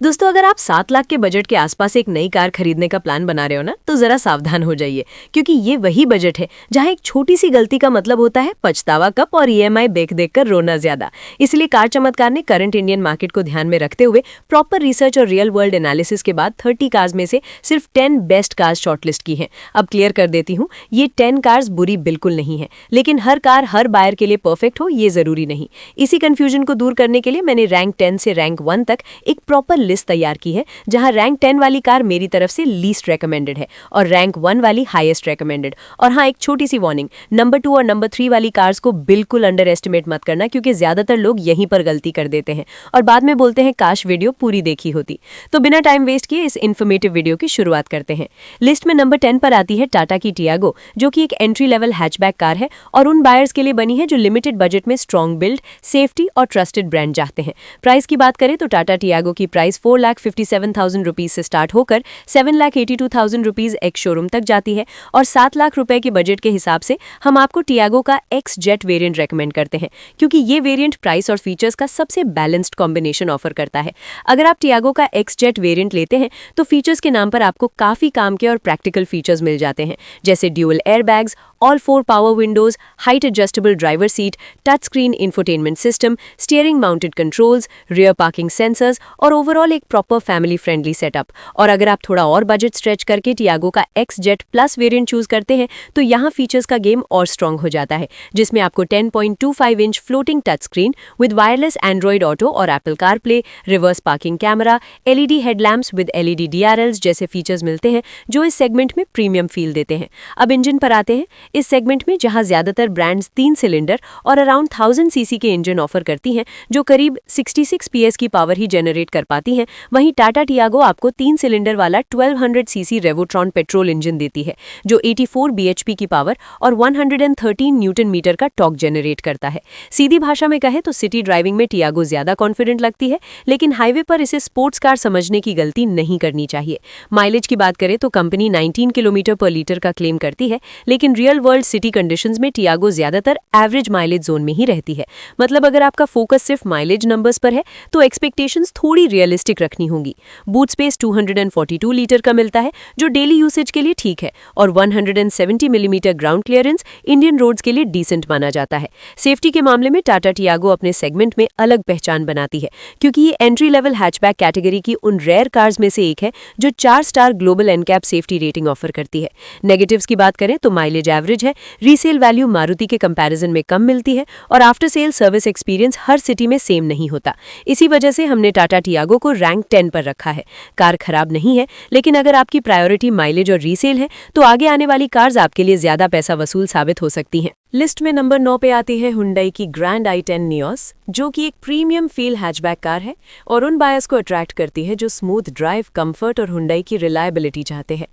दोस्तों, अगर आप 7 लाख के बजट के आसपास एक नई कार खरीदने का प्लान बना रहे हो ना, तो जरा सावधान हो जाइए, क्योंकि ये वही बजट है जहां एक छोटी सी गलती का मतलब होता है पछतावा कप और ईएमआई देख देख कर रोना ज्यादा। इसलिए कार चमत्कार ने करंट इंडियन मार्केट को ध्यान में रखते हुए प्रॉपर रिसर्च और रियल वर्ल्ड एनालिसिस के बाद 30 कार्स में से सिर्फ 10 बेस्ट कार्स शॉर्टलिस्ट की हैं। अब क्लियर कर देती हूँ, ये 10 कार्स बुरी बिल्कुल नहीं है, लेकिन हर कार हर बायर के लिए परफेक्ट हो ये जरूरी नहीं। इसी कंफ्यूजन को दूर करने के लिए मैंने रैंक 10 से रैंक 1 तक एक प्रॉपर लिस्ट तैयार की है, जहां रैंक 10 वाली कार मेरी तरफ से लीस्ट रेकमेंडेड है और रैंक 1 वाली हाईएस्ट रेकमेंडेड। और हाँ, एक छोटी सी वार्निंग, नंबर 2 और नंबर 3 वाली कार्स को बिल्कुल अंडर एस्टिमेट मत करना, क्योंकि ज्यादातर लोग यहीं पर गलती कर देते हैं और बाद में बोलते हैं काश वीडियो पूरी देखी होती। तो बिना टाइम वेस्ट किए इस इन्फॉर्मेटिव वीडियो की शुरुआत करते हैं। लिस्ट में नंबर 10 पर आती है टाटा की टियागो, जो कि एक एंट्री लेवल हैचबैक कार है और उन बायर्स के लिए बनी है जो लिमिटेड बजट में स्ट्रॉन्ग बिल्ड, सेफ्टी और ट्रस्टेड ब्रांड चाहते हैं। प्राइस की बात करें तो टाटा टियागो की प्राइस 4,57,000 रुपीज से स्टार्ट होकर 7,82,000 रुपीज एक्स शोरूम तक जाती है और 7 लाख रुपए के बजट के हिसाब से हम आपको टियागो का एक्स जेट वेरिएंट रेकमेंड करते हैं, क्योंकि ये वेरिएंट प्राइस और फीचर्स का सबसे बैलेंस्ड कॉम्बिनेशन ऑफर करता है। अगर आप टियागो का एक्स जेट वेरिएंट लेते हैं तो फीचर्स के नाम पर आपको काफी काम के और प्रैक्टिकल फीचर्स मिल जाते हैं, जैसे dual airbags, all 4 power Windows, height adjustable driver seat, touch screen infotainment system, steering mounted controls, rear parking sensors और ओवरऑल एक प्रॉपर फैमिली फ्रेंडली सेटअप। और अगर आप थोड़ा और बजट स्ट्रेच करके टियागो का x jet plus variant choose करते हैं तो यहाँ फीचर्स का गेम और स्ट्रॉन्ग हो जाता है, जिसमें आपको 10.25 inch floating touch screen with wireless Android Auto और Apple car play, reverse parking camera, LED headlamps with LED DRLs जैसे फीचर्स मिलते हैं, जो इस सेगमेंट में प्रीमियम फील देते हैं। अब इंजन पर आते हैं। इस सेगमेंट में जहां ज्यादातर ब्रांड्स 3 सिलेंडर और अराउंड 1000 सीसी के इंजन ऑफर करती हैं, जो करीब 66 पीएस की पावर ही जनरेट कर पाती हैं, वहीं टाटा टियागो आपको 3 सिलेंडर वाला 1200 सीसी रेवोट्रॉन पेट्रोल इंजन देती है, जो 84 बीएचपी की पावर और 113 न्यूटन मीटर का टॉर्क जनरेट करता है। सीधी भाषा में कहें तो सिटी ड्राइविंग में टियागो ज्यादा कॉन्फिडेंट लगती है, लेकिन हाईवे पर इसे स्पोर्ट्स कार समझने की गलती नहीं करनी चाहिए। माइलेज की बात करें तो कंपनी 19 किलोमीटर पर लीटर का क्लेम करती है, लेकिन रियल वर्ल्ड सिटी कंडीशंस में टियागो ज्यादातर एवरेज माइलेज जोन में ही रहती है। मतलब अगर आपका फोकस सिर्फ माइलेज नंबर्स पर है तो एक्सपेक्टेशंस थोड़ी रियलिस्टिक रखनी होंगी। बूट स्पेस 242 लीटर का मिलता है, जो डेली यूसेज के लिए ठीक है, और 170 millimetre ground clearance Indian roads के लिए डिसेंट माना जाता है। सेफ्टी के मामले में टाटा टियागो अपने सेगमेंट में अलग पहचान बनाती है, क्योंकि ये एंट्री लेवल हैचबैक कैटेगरी की उन रेयर कार्स में से एक है जो 4 star global NCAP safety rating offer करती है। नेगेटिव्स की बात करें तो माइलेज एवरेज है, रीसेल वैल्यू मारुति के कंपैरिजन में कम मिलती है और आफ्टर सेल सर्विस एक्सपीरियंस हर सिटी में सेम नहीं होता। इसी वजह से हमने टाटा टियागो को रैंक 10 पर रखा है। कार खराब नहीं है, लेकिन अगर आपकी प्रायोरिटी माइलेज और रीसेल है तो आगे आने वाली कार्स आपके लिए ज्यादा पैसा वसूल साबित हो सकती हैं। लिस्ट में नंबर 9 पे आती है हुंडई की ग्रैंड i10 नियोस, जो कि एक प्रीमियम फील हैचबैक कार है और उन बायर्स को अट्रैक्ट करती है जो स्मूथ ड्राइव, कंफर्ट और हुंडई की रिलायबिलिटी चाहते हैं।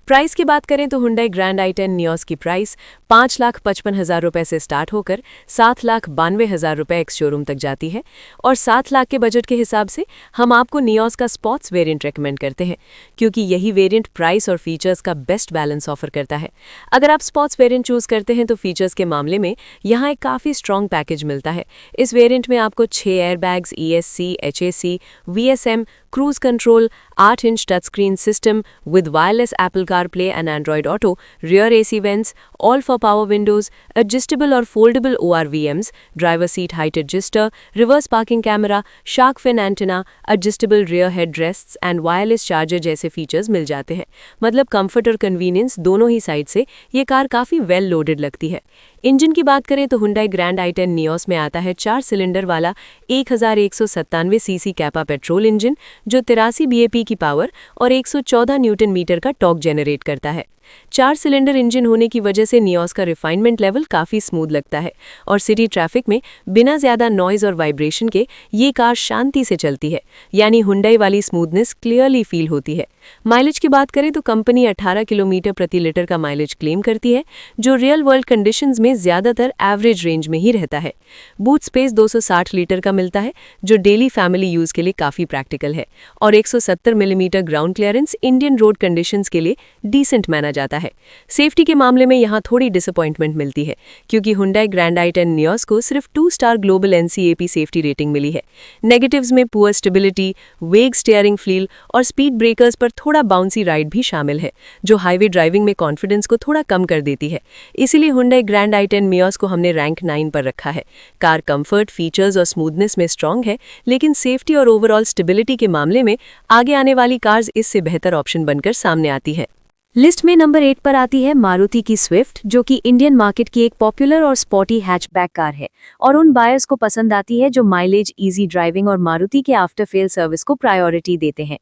प्राइस की बात करें तो हुंडई ग्रैंड i10 नियोस की प्राइस 5,55,000 रुपए से स्टार्ट होकर 7,92,000 रुपए एक्स शोरूम तक जाती है और 7 लाख के बजट के हिसाब से हम आपको नियोस का स्पोर्ट्स वेरिएंट रेकमेंड करते हैं, क्योंकि यही वेरिएंट प्राइस और फीचर्स का बेस्ट बैलेंस ऑफर करता है। अगर आप स्पोर्ट्स वेरिएंट चूज करते हैं तो फीचर्स के मामले में यहाँ एक काफी स्ट्रॉन्ग पैकेज मिलता है। इस वेरिएंट में आपको 6 airbags, ESC, HAC, VSM, cruise control, 8 inch touch screen system with wireless Apple car play and Android auto, rear AC vents, all 4 power windows, adjustable और foldable ORVMs, driver seat height adjuster, reverse parking camera, shark fin antenna, adjustable rear head rests and wireless charger जैसे features मिल जाते हैं। मतलब comfort और convenience दोनों ही side से ये कार काफी वेल लोडेड लगती है। इंजन की बात करें तो हुंडई ग्रैंड i10 नियोस में आता है 4 सिलेंडर वाला 1197 सीसी कैपा पेट्रोल इंजन, जो 83 बीएपी की पावर और 114 न्यूटन मीटर का टॉर्क जनरेट करता है। 4 सिलेंडर इंजन होने की वजह से नियोस का रिफाइनमेंट लेवल काफी स्मूथ लगता है और सिटी ट्रैफिक में बिना ज्यादा नॉइज और वाइब्रेशन के ये कार शांति से चलती है, यानी हुंडई वाली स्मूथनेस क्लियरली फील होती है। माइलेज की बात करें तो कंपनी 18 किलोमीटर प्रति लीटर का माइलेज क्लेम करती है, जो रियल वर्ल्ड कंडीशंस में ज्यादातर एवरेज रेंज में ही रहता है। बूट स्पेस 260 लीटर का मिलता है, जो डेली फैमिली यूज के लिए काफी प्रैक्टिकल है, और 170 millimetre ground clearance Indian road conditions के लिए डिसेंट माना जाता है। सेफ्टी के मामले में यहाँ थोड़ी डिसअपॉइंटमेंट मिलती है, क्योंकि हुंडई ग्रैंड i10 नियोस को सिर्फ 2 star global NCAP safety rating मिली है। नेगेटिव्स में poor stability, vague steering feel और स्पीड ब्रेकर्स पर थोड़ा बाउंसी राइड भी शामिल है, जो हाईवे ड्राइविंग में कॉन्फिडेंस को थोड़ा कम कर देती है। इसीलिए हुंडई ग्रैंड i10 नियोस को हमने रैंक 9 पर रखा है। कार कंफर्ट, फीचर्स और स्मूथनेस में स्ट्रांग है, लेकिन सेफ्टी और ओवरऑल स्टेबिलिटी के मामले में आगे आने वाली कार्स इससे बेहतर ऑप्शन बनकर सामने आती है। लिस्ट में नंबर 8 पर आती है मारुति की स्विफ्ट, जो कि इंडियन मार्केट की एक पॉपुलर और स्पॉटी हैचबैक कार है और उन बायर्स को पसंद आती है जो माइलेज, इजी ड्राइविंग और मारुति के आफ्टर फेल सर्विस को प्रायोरिटी देते हैं।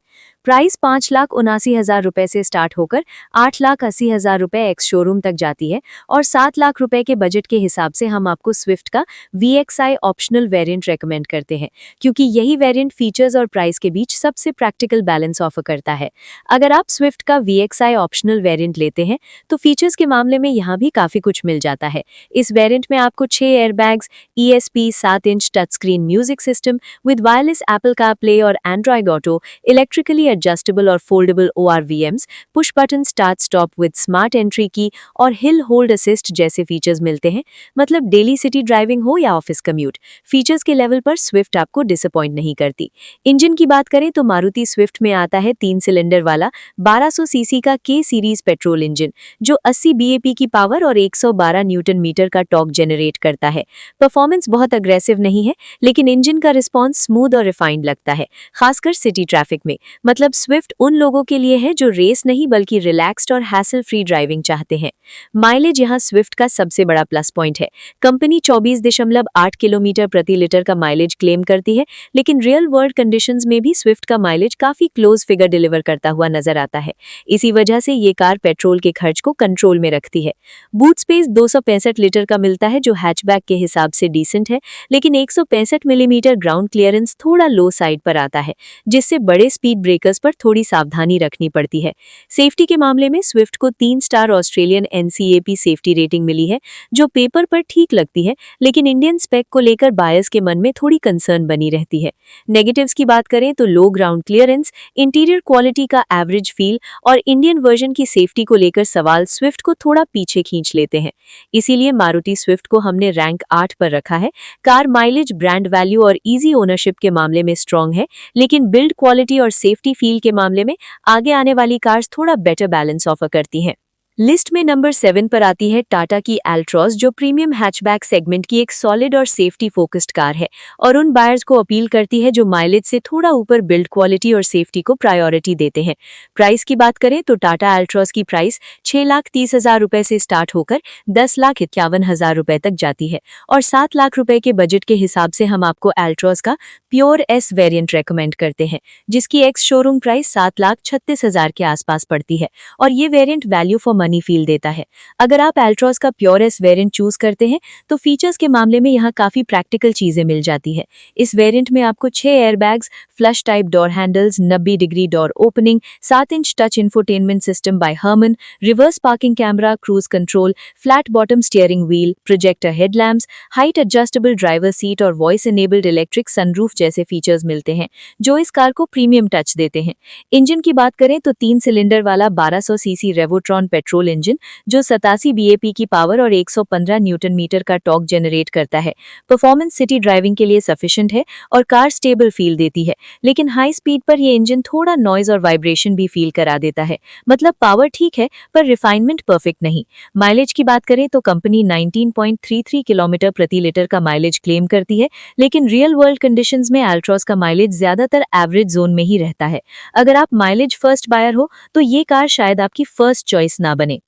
प्राइस 5,79,000 रुपए से स्टार्ट होकर 8,80,000 रुपए एक्स शोरूम तक जाती है और 7 लाख रुपए के बजट के हिसाब से हम आपको स्विफ्ट का VXI ऑप्शनल वेरिएंट रेकमेंड करते हैं, क्योंकि यही वेरिएंट फीचर्स और प्राइस के बीच सबसे प्रैक्टिकल बैलेंस ऑफर करता है। अगर आप स्विफ्ट का VXI ऑप्शनल वेरिएंट लेते हैं तो फीचर्स के मामले में यहाँ भी काफी कुछ मिल जाता है। इस वेरिएंट में आपको 6 airbags, ESP, 7 inch touch screen music system with wireless Apple CarPlay और एंड्रॉयड ऑटो, इलेक्ट्रिकली एडजस्टेबल और foldable ORVMs, push button start stop with smart entry की और हिल होल्ड असिस्ट जैसे फीचर्स मिलते हैं। मतलब डेली सिटी ड्राइविंग हो या ऑफिस कम्यूट, फीचर्स के लेवल पर स्विफ्ट आपको डिसअपॉइंट नहीं करती। इंजन की बात करें तो मारुति स्विफ्ट में आता है 3 सिलेंडर वाला 1200 सीसी का K सीरीज पेट्रोल इंजन, जो 80 BAP की पावर और 112 न्यूटन मीटर का टॉर्क जनरेट करता है। परफॉर्मेंस बहुत अग्रेसिव नहीं है, लेकिन इंजन का रिस्पॉन्स स्मूथ और रिफाइंड लगता है, खासकर सिटी ट्रैफिक में। मतलब स्विफ्ट उन लोगों के लिए है जो रेस नहीं बल्कि रिलैक्स्ड और हैसल फ्री ड्राइविंग चाहते हैं। माइलेज यहाँ स्विफ्ट का सबसे बड़ा प्लस पॉइंट है। कंपनी 24.8 किलोमीटर प्रति लीटर का माइलेज क्लेम करती है, लेकिन रियल वर्ल्ड कंडीशंस में भी स्विफ्ट का माइलेज काफी क्लोज फिगर डिलीवर करता हुआ नजर आता है। इसी वजह से ये कार पेट्रोल के खर्च को कंट्रोल में रखती है। बूट स्पेस 265 लीटर का मिलता है, जो हैचबैक के हिसाब से डिसेंट है, लेकिन 165 मिलीमीटर ग्राउंड क्लियरेंस थोड़ा लो साइड पर आता है, जिससे बड़े स्पीड ब्रेकर्स पर थोड़ी सावधानी रखनी पड़ती है। सेफ्टी के मामले में स्विफ्ट को 3 star Australian NCAP safety rating मिली है, जो पेपर पर ठीक लगती है, लेकिन इंडियन स्पेक को लेकर बायर्स के मन में थोड़ी कंसर्न बनी रहती है। नेगेटिव्स की बात करें तो लो ग्राउंड क्लियरेंस, इंटीरियर क्वालिटी का एवरेज फील और इंडियन वर्जन की सेफ्टी को लेकर सवाल स्विफ्ट को थोड़ा पीछे खींच लेते हैं। इसीलिए मारुति स्विफ्ट को हमने रैंक 8 पर रखा है। कार माइलेज, ब्रांड वैल्यू और इजी ओनरशिप के मामले में स्ट्रांग है, लेकिन बिल्ड क्वालिटी और सेफ्टी फील के मामले में आगे आने वाली कार्स थोड़ा बेटर बैलेंस ऑफर करती हैं। लिस्ट में नंबर 7 पर आती है टाटा की एल्ट्रॉस, जो प्रीमियम हैचबैक सेगमेंट की एक सॉलिड और सेफ्टी फोकस्ड कार है और उन बायर्स को अपील करती है जो माइलेज से थोड़ा ऊपर बिल्ड क्वालिटी और सेफ्टी को प्रायोरिटी देते हैं। प्राइस की बात करें तो टाटा एल्ट्रॉस की प्राइस 6,30,000 रुपए से स्टार्ट होकर 10,51,000 रुपए तक जाती है और 7 लाख रुपए के बजट के हिसाब से हम आपको एल्ट्रॉस का प्योर S वेरिएंट रेकमेंड करते हैं, जिसकी एक्स शोरूम प्राइस 7,36,000 के आसपास पड़ती है और ये variant value for money feel देता है। अगर आप एल्ट्रॉस का प्योर S वेरिएंट चूज करते हैं तो फीचर्स के मामले में यहाँ काफी प्रैक्टिकल चीजें मिल जाती है। इस वेरिएंट में आपको 6 airbags, flush type door handles, 90 degree door opening, 7 inch touch infotainment system by Harman, reverse parking camera, cruise control, flat bottom steering wheel, projector headlamps, height adjustable driver seat और voice enabled electric sunroof जैसे features मिलते हैं, जो इस car को premium touch देते हैं। Engine की बात करें तो 3 सिलेंडर वाला 1200 सीसी रेवोट्रॉन पेट्रोल इंजन, जो 87 BAP की पावर और 115 न्यूटन मीटर का टॉर्क जनरेट करता है। परफॉर्मेंस सिटी ड्राइविंग के लिए सफिशिएंट है और कार स्टेबल फील देती है, लेकिन हाई स्पीड पर यह इंजन थोड़ा नॉइज और वाइब्रेशन भी फील करा देता है। मतलब पावर ठीक है पर रिफाइनमेंट परफेक्ट नहीं। माइलेज की बात करें तो कंपनी 19.33 किलोमीटर प्रति लीटर का माइलेज क्लेम करती है, लेकिन रियल वर्ल्ड कंडीशंस में एल्ट्रॉस का माइलेज ज्यादातर एवरेज जोन में ही रहता है। अगर आप माइलेज फर्स्ट बायर हो तो ये कार शायद आपकी फर्स्ट चॉइस ना बने।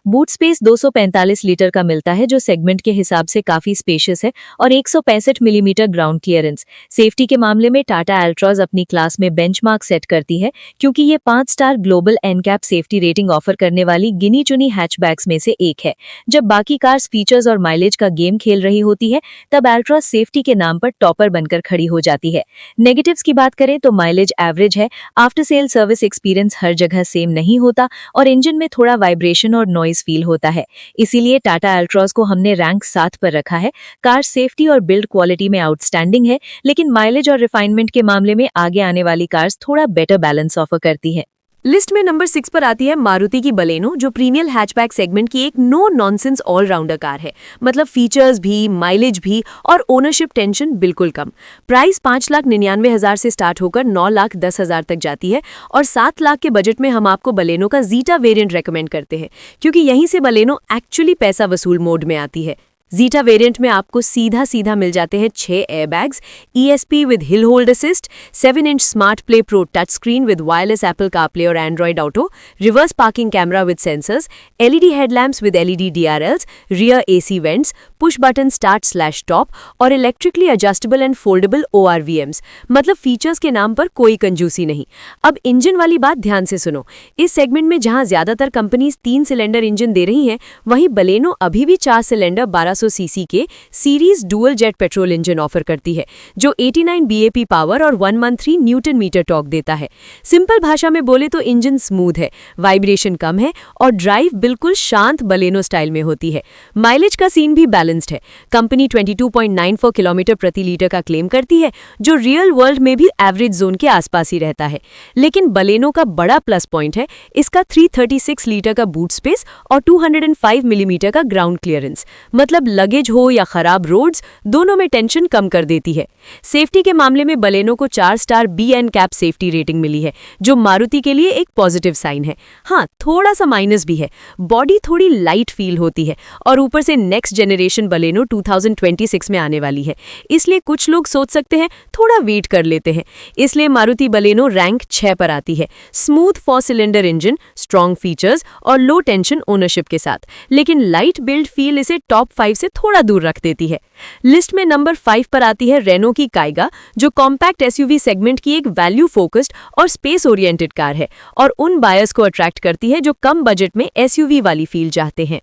बूट स्पेस 245 लीटर का मिलता है, जो सेगमेंट के हिसाब से काफी स्पेशियस है और 165 मिलीमीटर ग्राउंड क्लियरेंस। सेफ्टी के मामले में टाटा एल्ट्रॉस अपनी क्लास में बेंचमार्क सेट करती है, क्योंकि ये 5 star global NCAP safety rating offer करने वाली गिनी चुनी हैचबैक्स में से एक है। जब बाकी कार्स फीचर्स और माइलेज का गेम खेल रही होती है, तब एल्ट्रॉस सेफ्टी के नाम पर टॉपर बनकर खड़ी हो जाती है। नेगेटिव्स की बात करें तो माइलेज एवरेज है, आफ्टर सेल सर्विस एक्सपीरियंस हर जगह सेम नहीं होता और इंजन में थोड़ा वाइब्रेशन और नॉइज फील होता है। इसीलिए टाटा एल्ट्रॉस को हमने रैंक 7 पर रखा है। कार सेफ्टी और बिल्ड क्वालिटी में आउटस्टैंडिंग है, लेकिन माइलेज और रिफाइनमेंट के मामले में आगे आने वाली कार्स थोड़ा बेटर बैलेंस ऑफर करती है। लिस्ट में नंबर 6 पर आती है मारुति की बलेनो, जो प्रीमियम हैचबैक सेगमेंट की एक नो नॉनसेंस ऑलराउंडर कार है। मतलब फीचर्स भी, माइलेज भी और ओनरशिप टेंशन बिल्कुल कम। प्राइस 5,99,000 से स्टार्ट होकर 9,10,000 तक जाती है और 7 लाख के बजट में हम आपको बलेनो का जीटा वेरिएंट रेकमेंड करते हैं, क्योंकि यहीं से बलेनो एक्चुअली पैसा वसूल मोड में आती है। जीटा वेरिएंट में आपको सीधा सीधा मिल जाते हैं 6 airbags, ESP with hill hold assist, 7 inch smart play pro touch screen with wireless Apple CarPlay और Android auto, reverse parking camera with sensors, LED headlamps with LED DRLs, rear AC vents, push button start stop और electrically adjustable and foldable ORVMs। मतलब features के नाम पर कोई कंजूसी नहीं। अब इंजन वाली बात ध्यान से सुनो। इस सेगमेंट में जहां ज्यादातर कंपनीज 3 सिलेंडर इंजन दे रही हैं, वहीं बलेनो अभी भी 4 सिलेंडर 1200 सीसी के series dual jet petrol engine offer करती है, जो 89 BAP पावर और 113 न्यूटन मीटर टॉर्क देता है। सिंपल भाषा में बोले तो इंजन स्मूथ है, वाइब्रेशन कम है और ड्राइव बिल्कुल शांत बलेनो स्टाइल में होती है। माइलेज का सीन भी बैलेंस्ड है। कंपनी 22.94 किलोमीटर प्रति लीटर का क्लेम करती है, जो रियल वर्ल्ड में भी एवरेज जोन के आसपास ही रहता है। लेकिन बलेनो का बड़ा प्लस पॉइंट है इसका 336 लीटर का बूट स्पेस और 205 मिलीमीटर का ग्राउंड क्लियरेंस। मतलब लगेज हो या खराब रोड्स, दोनों में टेंशन कम कर देती है। सेफ्टी के मामले में बलेनो को 4 स्टार BNCAP सेफ्टी रेटिंग मिली है, जो मारुति के लिए एक पॉजिटिव साइन है। हाँ, थोड़ा सा माइनस भी है। बॉडी थोड़ी लाइट फील होती है और ऊपर से नेक्स्ट जनरेशन बलेनो 2026 में आने वाली है, इसलिए कुछ लोग सोच सकते हैं थोड़ा वेट कर लेते हैं। इसलिए मारुति बलेनो रैंक 6 पर आती है। Smooth 4 cylinder engine, strong features और लो टेंशन ओनरशिप के साथ। लेकिन लाइट बिल्ड फील इसे टॉप 5 से थोड़ा दूर रख देती है। लिस्ट में नंबर 5 पर आती है रेनो की काइगा, जो कॉम्पैक्ट SUV सेगमेंट की एक वैल्यू फोकस्ड और स्पेस ओरिएंटेड कार है और उन बायर्स को अट्रैक्ट करती है जो कम बजट में SUV वाली फील चाहते हैं।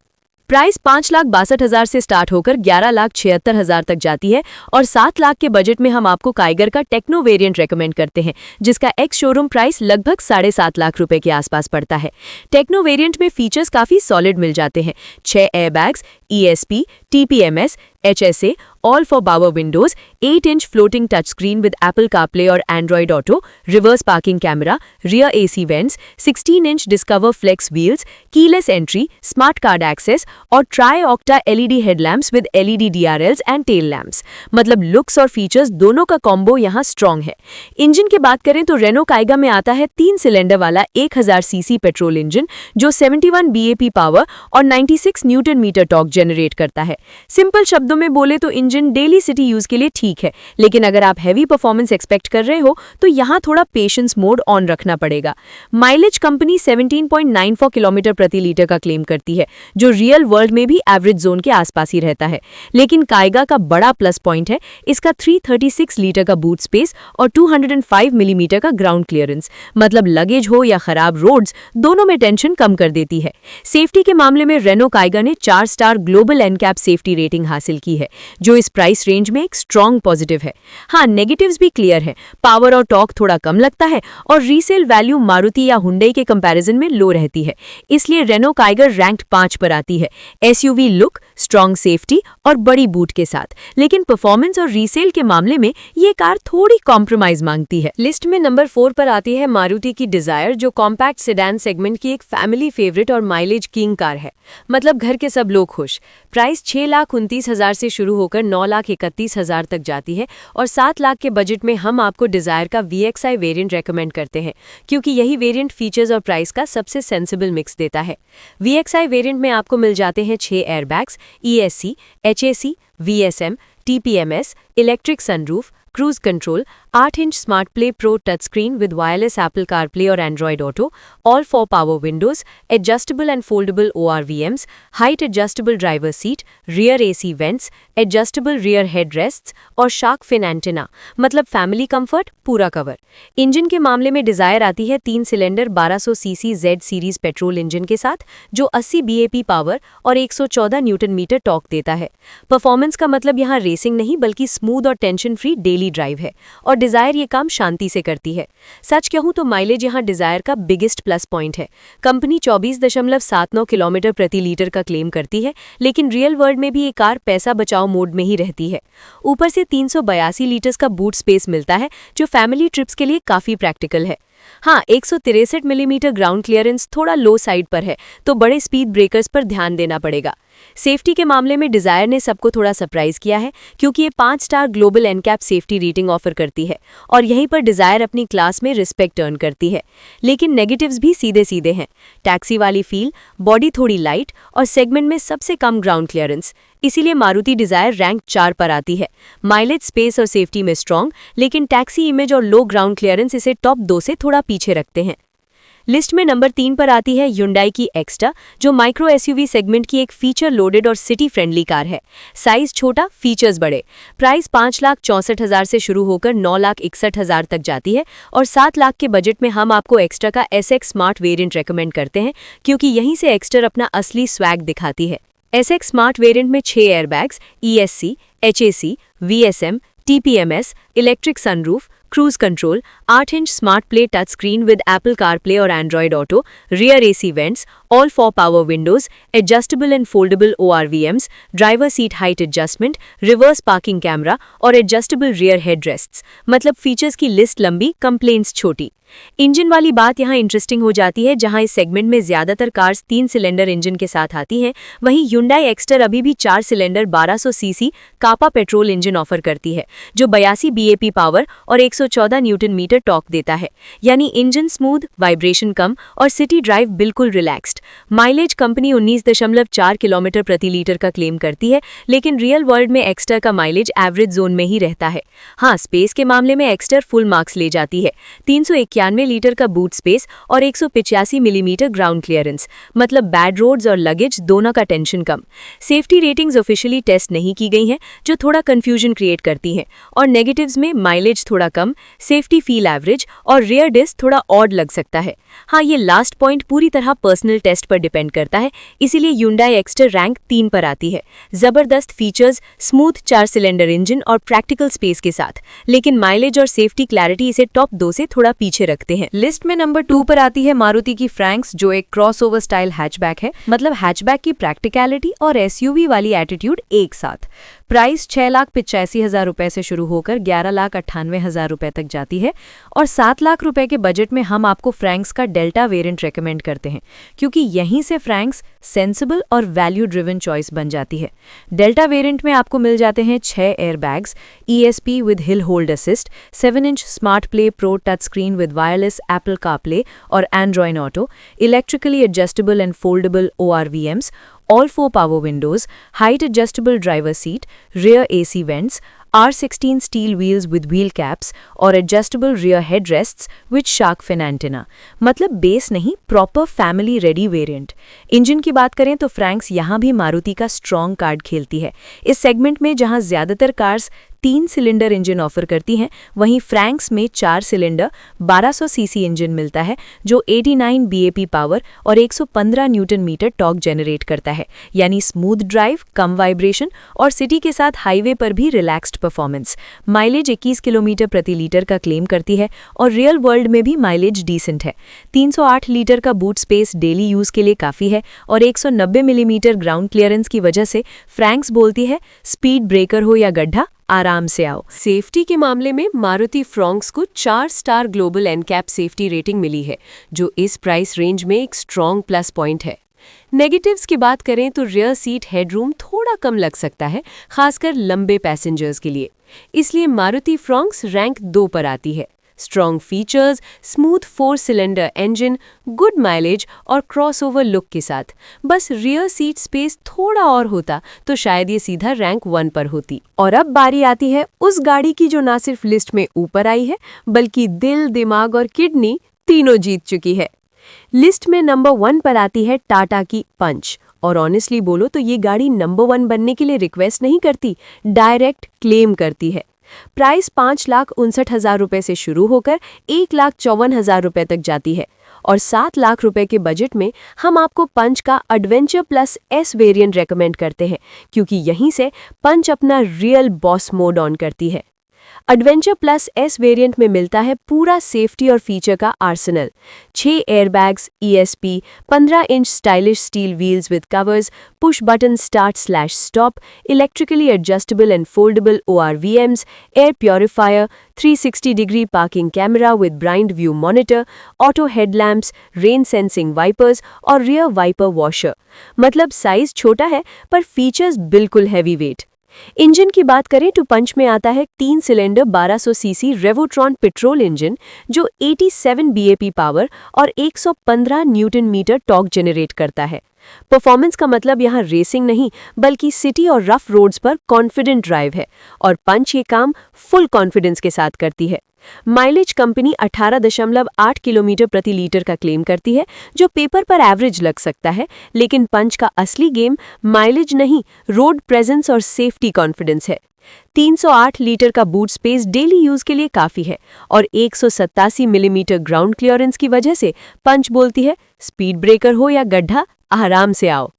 प्राइस 5,62,000 से स्टार्ट होकर 11,76,000 तक जाती है और 7 लाख के बजट में हम आपको काइगर का टेक्नो वेरिएंट रेकमेंड करते हैं, जिसका एक्स शोरूम प्राइस लगभग 7.5 लाख रुपए के आसपास पड़ता है। टेक्नो वेरिएंट में फीचर्स काफी सॉलिड मिल जाते हैं। 6 airbags, ESP, TPMS, HSA, all four power windows, 8 inch floating touch screen with Apple CarPlay और Android auto, reverse parking camera, rear AC vents, 16 inch discover flex wheels, keyless entry, smart card access और tri octa LED headlamps with LED DRLs and tail lamps. मतलब looks और features दोनों का combo यहाँ strong है। Engine की बात करें तो रेनो काइगा में आता है 3 सिलेंडर वाला 1000 सीसी पेट्रोल इंजन, जो 71 BAP पावर और 96 न्यूटन मीटर टॉर्क जनरेट करता है। सिंपल शब्दों में बोले तो इंजन डेली सिटी यूज के लिए ठीक है, लेकिन अगर आप हैवी परफॉर्मेंस एक्सपेक्ट कर रहे हो तो यहाँ थोड़ा पेशेंस मोड ऑन रखना पड़ेगा। माइलेज कंपनी 17.94 किलोमीटर प्रति लीटर का क्लेम करती है, जो रियल वर्ल्ड में भी एवरेज जोन के आसपास ही रहता है। लेकिन काइगा का बड़ा प्लस पॉइंट है इसका 336 लीटर का बूट स्पेस और 205 मिलीमीटर का ग्राउंड क्लियरेंस। मतलब लगेज हो या खराब रोड्स, दोनों में टेंशन कम कर देती है। सेफ्टी के मामले में रेनो काइगा ने 4 star global NCAP safety rating हासिल की है, जो इस प्राइस रेंज में एक स्ट्रॉन्ग पॉजिटिव है। हाँ, नेगेटिव्स भी क्लियर है। पावर और टॉर्क थोड़ा कम लगता है और रीसेल वैल्यू मारुति या हुंडई के कंपैरिजन में लो रहती है, इसलिए रेनो काइगर रैंक्ड 5 पर आती है। SUV लुक, स्ट्रॉन्ग सेफ्टी और बड़ी बूट के साथ। लेकिन परफॉर्मेंस और रीसेल के मामले में ये कार थोड़ी कॉम्प्रोमाइज मांगती है। लिस्ट में नंबर 4 पर आती है मारुति की डिजायर, जो कॉम्पैक्ट सेडान सेगमेंट की एक फैमिली फेवरेट और माइलेज किंग कार है। मतलब घर के सब लोग खुश। प्राइस 6,29,000 से शुरू होकर 9,31,000 तक जाती है और 7 लाख के बजट में हम आपको डिजायर का VXI वेरिएंट रेकमेंड करते हैं, क्योंकि यही वेरिएंट फीचर्स और प्राइस का सबसे सेंसिबल मिक्स देता है। VXI वेरिएंट में आपको मिल जाते हैं 6 airbags, ESC, HAC, VSM, TPMS, electric sunroof, cruise control, 8 inch smart play pro touch screen with wireless Apple CarPlay और Android auto, all four power windows, adjustable and foldable ORVMs, height adjustable driver seat, rear AC vents, adjustable rear head rests और shark fin antenna. मतलब family comfort पूरा cover. Engine के मामले में Dzire आती है 3 cylinder 1200 CC Z series petrol engine के साथ, जो 80 BAP पावर और 114 न्यूटन मीटर टॉर्क देता है। परफॉर्मेंस का मतलब यहाँ रेसिंग नहीं बल्कि स्मूथ और टेंशन फ्री डेली ड्राइव है और डिजायर ये काम शांति से करती है। सच कहूं तो माइलेज यहाँ डिजायर का बिगेस्ट प्लस पॉइंट है। कंपनी 24.79 किलोमीटर प्रति लीटर का क्लेम करती है, लेकिन रियल वर्ल्ड में भी ये कार पैसा बचाओ मोड में ही रहती है। ऊपर से 382 लीटर्स का बूट स्पेस मिलता है, जो फैमिली ट्रिप्स के लिए काफी प्रैक्टिकल है। हाँ, 163 मिलीमीटर ग्राउंड क्लियरेंस थोड़ा लो साइड पर है, तो बड़े स्पीड ब्रेकर्स पर ध्यान देना पड़ेगा। सेफ्टी के मामले में डिजायर ने सबको थोड़ा सरप्राइज किया है, क्योंकि ये 5 star global NCAP safety rating offer करती है और यहीं पर डिजायर अपनी क्लास में रिस्पेक्ट अर्न करती है। लेकिन नेगेटिव्स भी सीधे सीधे हैं। टैक्सी वाली फील, बॉडी थोड़ी लाइट और सेगमेंट में सबसे कम ग्राउंड क्लियरेंस, इसीलिए मारुति डिजायर रैंक 4 पर आती है। माइलेज, स्पेस और सेफ्टी में स्ट्रॉन्ग, लेकिन टैक्सी इमेज और लो ग्राउंड क्लियरेंस इसे टॉप 2 से थोड़ा पीछे रखते हैं। लिस्ट में नंबर 3 पर आती है Hyundai की एक्स्टा, जो माइक्रो एसयूवी सेगमेंट की एक फीचर लोडेड और सिटी फ्रेंडली कार है। साइज छोटा, फीचर्स बड़े। प्राइस 5,64,000 से शुरू होकर 9,61,000 तक जाती है और 7 लाख के बजट में हम आपको एक्स्ट्रा का SX स्मार्ट वेरिएंट रेकमेंड करते हैं, क्योंकि यहीं से एक्स्टर अपना असली स्वैग दिखाती है। SX स्मार्ट वेरिएंट में 6 airbags, ESC, HAC, VSM, TPMS, electric sunroof, cruise control, 8 inch smart play touch screen with Apple CarPlay और Android auto, rear AC vents, all 4 power windows, adjustable and foldable ORVMs, driver seat height adjustment, reverse parking camera और adjustable rear headrests. मतलब features की list लंबी, complaints छोटी। Engine वाली बात यहाँ interesting हो जाती है। जहां इस सेगमेंट में ज्यादातर कार्स 3 सिलेंडर इंजन के साथ आती हैं, वहीं Hyundai एक्स्टर अभी भी 4 सिलेंडर 1200 सीसी कापा पेट्रोल इंजन ऑफर करती है, जो 82 BAP पावर और 114 न्यूटन मीटर टॉर्क देता है। यानी इंजन स्मूथ, वाइब्रेशन कम और सिटी ड्राइव बिल्कुल रिलैक्स्ड। माइलेज कंपनी 19.4 किलोमीटर प्रति लीटर का क्लेम करती है, लेकिन रियल वर्ल्ड में एक्स्टर का माइलेज एवरेज जोन में ही रहता है। हाँ, स्पेस के मामले में एक्स्टर फुल मार्क्स ले जाती है। 391 लीटर का बूट स्पेस और 185 मिलीमीटर ग्राउंड क्लियरेंस, मतलब बैड रोड्स और लगेज दोनों का टेंशन कम। सेफ्टी रेटिंग्स ऑफिशियली टेस्ट नहीं की गई हैं, जो थोड़ा कंफ्यूजन क्रिएट करती हैं। और नेगेटिव्स में माइलेज थोड़ा कम, सेफ्टी फील एवरेज और रियर डिस्क थोड़ा ऑड लग सकता है। हाँ, ये लास्ट पॉइंट पूरी तरह पर्सनल टेस्ट पर डिपेंड करता है, इसीलिए Hyundai एक्स्टर रैंक 3 पर आती है। जबरदस्त फीचर्स, स्मूथ 4 सिलेंडर इंजन और प्रैक्टिकल स्पेस के साथ, लेकिन माइलेज और सेफ्टी क्लैरिटी इसे टॉप 2 से थोड़ा पीछे रखते हैं। लिस्ट में नंबर 2 पर आती है मारुति की फ्रैंक्स, जो एक क्रॉसओवर स्टाइल हैचबैक है। मतलब हैचबैक की प्रैक्टिकलिटी और SUV वाली एटीट्यूड एक साथ। प्राइस 6,85,000 रुपए से शुरू होकर 11,98,000 रुपए तक जाती है और 7 लाख रुपए के बजट में हम आपको फ्रैंक्स का डेल्टा वेरिएंट रेकमेंड करते हैं, क्योंकि यहीं से फ्रैंक्स सेंसिबल और वैल्यू ड्रिवन चॉइस बन जाती है। डेल्टा वेरिएंट में आपको मिल जाते हैं 6 airbags, ESP with hill hold assist, 7 inch smart play pro touch screen with wireless Apple CarPlay और Android auto, electrically adjustable and foldable ORVMs, all 4 power windows, height adjustable driver seat, rear AC vents, R16 steel wheels with wheel caps और adjustable rear headrests with shark fin antenna। मतलब base नहीं, proper family ready variant. Engine की बात करें तो Franks यहाँ भी मारुति का स्ट्रॉन्ग कार्ड खेलती है। इस सेगमेंट में जहाँ ज्यादातर कार्स 3 सिलेंडर इंजन ऑफर करती हैं, वहीं फ्रैंक्स में 4 सिलेंडर 1200 सीसी इंजन मिलता है, जो 89 BAP पावर और 115 न्यूटन मीटर टॉर्क जनरेट करता है। यानी स्मूथ ड्राइव, कम वाइब्रेशन और सिटी के साथ हाईवे पर भी रिलैक्स्ड परफॉर्मेंस। माइलेज 21 किलोमीटर प्रति लीटर का क्लेम करती है और रियल वर्ल्ड में भी माइलेज डिसेंट है। 308 लीटर का बूट स्पेस डेली यूज के लिए काफी है और 190 मिलीमीटर ग्राउंड क्लियरेंस की वजह से फ्रैंक्स बोलती है, स्पीड ब्रेकर हो या गड्ढा, आराम से आओ। सेफ्टी के मामले में मारुति फ्रॉन्क्स को 4 star global NCAP safety rating मिली है, जो इस प्राइस रेंज में एक स्ट्रॉन्ग प्लस पॉइंट है। नेगेटिव्स की बात करें तो रियर सीट हेडरूम थोड़ा कम लग सकता है, खासकर लंबे पैसेंजर्स के लिए। इसलिए मारुति फ्रॉन्क्स रैंक 2 पर आती है। Strong features, smooth 4 cylinder engine, good mileage और क्रॉसओवर लुक के साथ। बस रियर सीट स्पेस थोड़ा और होता तो शायद ये सीधा रैंक 1 पर होती। और अब बारी आती है उस गाड़ी की जो ना सिर्फ लिस्ट में ऊपर आई है, बल्कि दिल, दिमाग और किडनी तीनों जीत चुकी है। लिस्ट में नंबर 1 पर आती है टाटा की पंच। और ऑनेस्टली बोलो तो ये गाड़ी नंबर 1 बनने के लिए रिक्वेस्ट नहीं करती, डायरेक्ट क्लेम करती है। प्राइस 5,59,000 रुपए से शुरू होकर 1,54,000 रुपए तक जाती है और 7 लाख रुपए के बजट में हम आपको पंच का adventure plus S variant recommend करते हैं, क्योंकि यहीं से पंच अपना रियल बॉस मोड ऑन करती है। एडवेंचर प्लस एस वेरिएंट में मिलता है पूरा सेफ्टी और फीचर का arsenal. 6 airbags, ESP, 15 inch stylish steel wheels with covers, push button start stop, electrically adjustable and foldable ORVMs, air purifier, 360 degree parking camera with blind view monitor, auto headlamps, rain sensing wipers और rear wiper washer. मतलब size छोटा है पर features बिल्कुल heavy weight. Engine की बात करें तो पंच में आता है 3 cylinder 1200 CC Revotron petrol engine जो 87 BAP पावर और 115 न्यूटन मीटर टॉर्क जनरेट करता है। परफॉर्मेंस का मतलब यहाँ रेसिंग नहीं बल्कि सिटी और रफ रोड्स पर कॉन्फिडेंट ड्राइव है, और पंच ये काम फुल कॉन्फिडेंस के साथ करती है। माइलेज कंपनी 18.8 किलोमीटर प्रति लीटर का क्लेम करती है, जो पेपर पर एवरेज लग सकता है, लेकिन पंच का असली गेम माइलेज नहीं, रोड प्रेजेंस और सेफ्टी कॉन्फिडेंस है। 308 लीटर का बूट स्पेस डेली यूज के लिए काफी है, और 187 मिलीमीटर ग्राउंड क्लियरेंस की वजह से पंच बोलती है, स्पीड ब्रेकर हो या गड्ढा, आराम से आओ।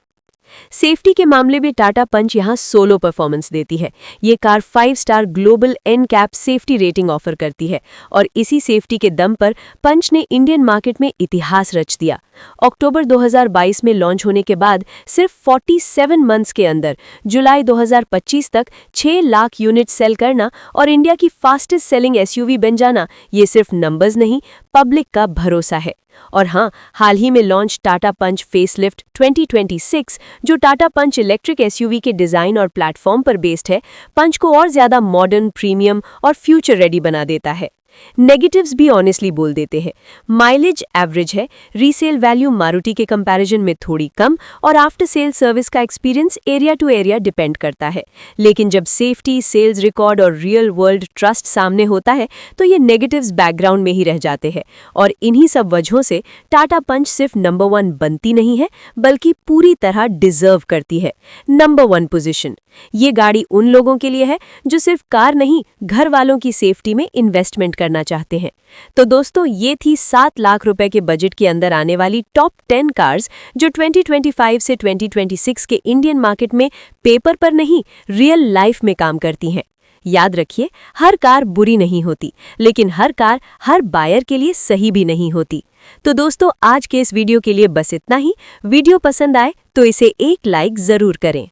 सेफ्टी के मामले में टाटा पंच यहां सोलो परफॉर्मेंस देती है। ये car 5 star global NCAP safety rating offer करती है, और इसी सेफ्टी के दम पर पंच ने इंडियन मार्केट में इतिहास रच दिया। अक्टूबर 2022 में लॉन्च होने के बाद सिर्फ 47 मंथ्स के अंदर जुलाई 2025 तक 6 लाख यूनिट सेल करना और इंडिया की फास्टेस्ट सेलिंग SUV बन जाना, ये सिर्फ नंबर्स नहीं, पब्लिक का भरोसा है। और हाँ, हाल ही में लॉन्च टाटा पंच फेसलिफ्ट 2026, जो टाटा पंच इलेक्ट्रिक SUV के डिजाइन और प्लेटफॉर्म पर बेस्ड है, पंच को और ज्यादा मॉडर्न, प्रीमियम और फ्यूचर रेडी बना देता है। नेगेटिव्स भी ऑनेस्टली बोल देते हैं। माइलेज एवरेज है, रीसेल वैल्यू मारुति के कंपैरिजन में थोड़ी कम, और आफ्टर सेल सर्विस का experience area to area depend करता है। लेकिन जब सेफ्टी, सेल्स रिकॉर्ड और रियल वर्ल्ड ट्रस्ट सामने होता है तो ये नेगेटिव्स बैकग्राउंड में ही रह जाते हैं, और इन्हीं सब वजहों से टाटा पंच सिर्फ नंबर 1 बनती नहीं है बल्कि पूरी तरह डिजर्व करती है नंबर 1 पोजीशन। ये गाड़ी उन लोगों के लिए है जो सिर्फ कार नहीं, घर वालों की सेफ्टी में इन्वेस्टमेंट करना चाहते हैं। तो दोस्तों, ये थी 7 लाख रुपए के बजट के अंदर आने वाली टॉप 10 कार्स जो 2025 से 2026 के इंडियन मार्केट में पेपर पर नहीं, रियल लाइफ में काम करती हैं। याद रखिए, हर कार बुरी नहीं होती, लेकिन हर कार हर बायर के लिए सही भी नहीं होती। तो दोस्तों, आज के इस वीडियो के लिए बस इतना ही। वीडियो पसंद आए तो इसे एक लाइक जरूर करें।